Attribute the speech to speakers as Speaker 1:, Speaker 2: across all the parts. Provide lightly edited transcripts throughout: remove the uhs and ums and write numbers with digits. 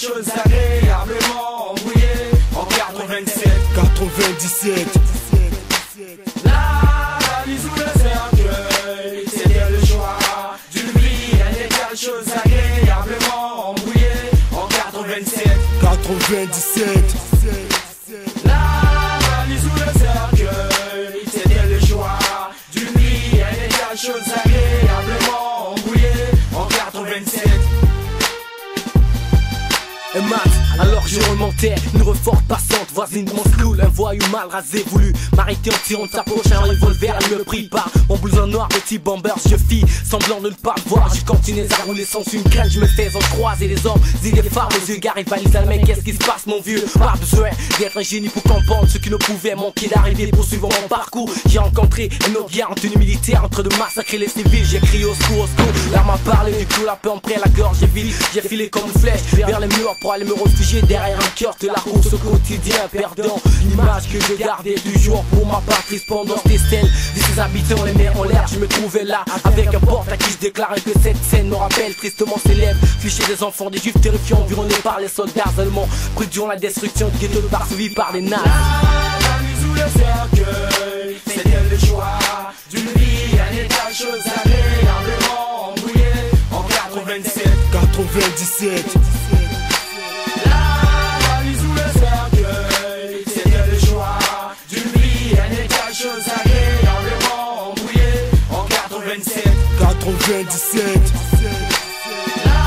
Speaker 1: choses agréablement embrouillées en 97. La valise ou le cercueil, c'était le choix d'une vie illégale, choses agréablement embrouillées en 97. La valise ou le cercueil, c'était le choix d'une vie illégale, choses agréablement embrouillées en 87.
Speaker 2: Et Max, alors que je remontais, une reforte passante, voisine de mon school, un voyou mal rasé voulu m'arrêter en tirant de sa poche un revolver, elle me prit par mon blouson noir, petit bomber, je fis semblant de ne pas le voir, je continuais à rouler sans une crainte, je me faisais croiser les hommes et les femmes, aux yeux garés valise à mec, qu'est-ce qui se passe mon vieux? Pas besoin d'être un génie pour comprendre ce qui ne pouvait manquer d'arriver, poursuivant mon parcours, j'ai rencontré un autre gars en tenue militaire, en train de massacrer les civils, j'ai crié au secours, l'arme a parlé, du coup la peur me prit à la gorge, j'ai filé comme une flèche vers les murs pour aller me réfugier derrière un kiosque de la course au quotidien perdant l'image que je gardais toujours pour ma patrie cependant des stèles de ses habitants les mains en l'air je me trouvais là avec un porte à qui je déclarais que cette scène me rappelle tristement célèbre cliché des enfants des juifs terrifiants environnés par les soldats allemands pris durant la destruction du ghetto poursuivi par les nazis.
Speaker 1: La valise ou le cercueil, c'était le choix d'une vie à l'état, chose agréablement embrouillée en 97. La valise ou le cercueil, c'était le choix d'une vie à l'état, chose agréablement embrouillée en 97. La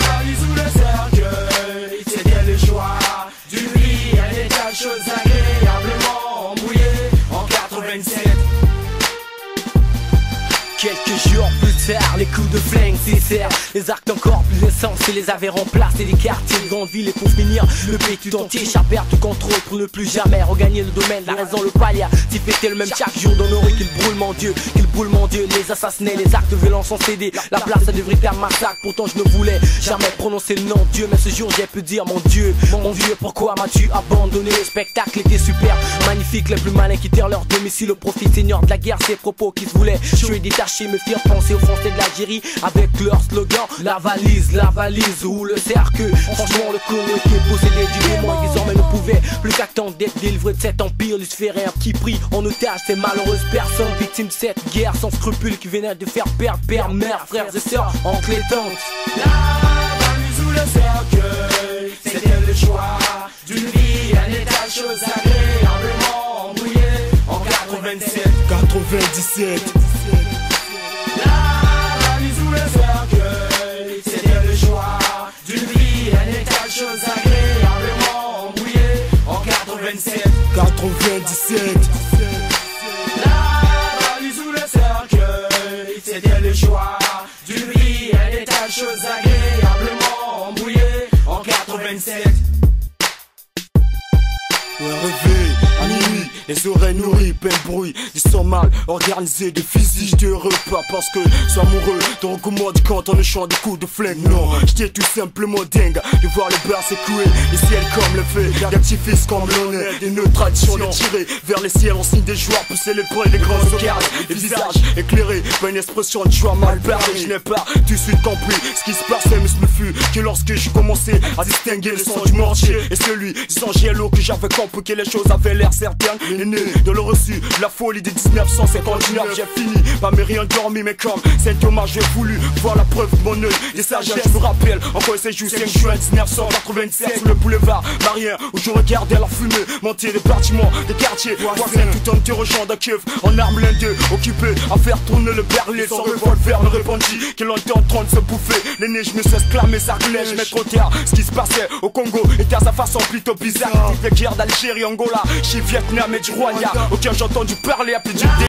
Speaker 1: valise ou le cercueil, c'était le choix d'une vie à l'état, chose agréablement embrouillée en 87.
Speaker 2: Quelques jours plus tard, les coups de flingue cessèrent, les actes encore plus insensés les avaient remplacés des quartiers de grandes villes et pour finir, le pays tout entier échappèrent tout contrôle pour ne plus jamais regagner le domaine, la raison le palia, si fêtait le même chaque jour dans nos rues qu'il brûle mon Dieu, les assassinats, les actes violents sont cédés, la place a devrait faire massacre, pourtant je ne voulais jamais prononcer le nom de Dieu, mais ce jour j'ai pu dire mon Dieu, mon vieux, pourquoi m'as-tu abandonné? Le spectacle était super, magnifique, les plus malins quittèrent leur domicile au profit seigneur de la guerre, ces propos qui se voulaient, je suis détaché me firent penser aux Français de l'Algérie avec leur slogan la valise ou le cercueil. Franchement le Congo était possédé du démon, désormais ne pouvait plus qu'attendre d'être délivré de cet empire, lui se ferait un petit prix en otage ces malheureuses personnes victimes de cette guerre sans scrupules qui venaient de faire perdre père, mère, frères et sœurs en clé tantes.
Speaker 1: La valise ou le cercueil, c'était le choix d'une vie à l'état, chose agréablement embrouillée en 87. La valise ou le cercueil, c'était le choix d'une vie à l'état, chose agréablement embrouillée en 87. La valise ou le cercueil, c'était le choix d'une vie à l'état, chose agréablement embrouillée en 87.
Speaker 3: Réveil, à minuit, les oreilles nourries, peine bruit, des sons mal organisés, des physiques de repas parce que sois amoureux, te recommande quand on ne chante des coups de flingue. Non, j'étais tout simplement dingue de voir les bars s'écouler, les ciels comme le feu, des petits fils comme l'on est, une tradition de tirer vers les ciels en signe de joie, pousser les poings, les grands regards, les visages éclairés, pas une expression de joie mal parlée. Je n'ai pas tout de suite compris ce qui se passait, mais ce ne fut que lorsque je commençais à distinguer le son du mortier et celui du sang giello que j'avais compris que les choses avaient l'air certaines. Et né de le reçu, la folie de 1959, j'ai fini par me rien dormi, mais comme Saint Thomas, j'ai voulu voir la preuve de mon œil. Des sagesse, je me rappelle encore ces jours 5 juin 1987 sur le boulevard Marien où je regardais la fumée monter des bâtiments, des quartiers voisins, tout en interrogeant de keuf en armes l'un d'eux, occupé à faire tourner le berlin. Son revolver me répondit qu'il était en train de se bouffer. L'aîné, je me suis exclamé, ça relève, je mets trop tard. Ce qui se passait au Congo était à sa façon plutôt bizarre. Des guerres d'Algérie, Angola, chez Vietnam et du Rwanda. Aucun j'ai entendu parler à plus du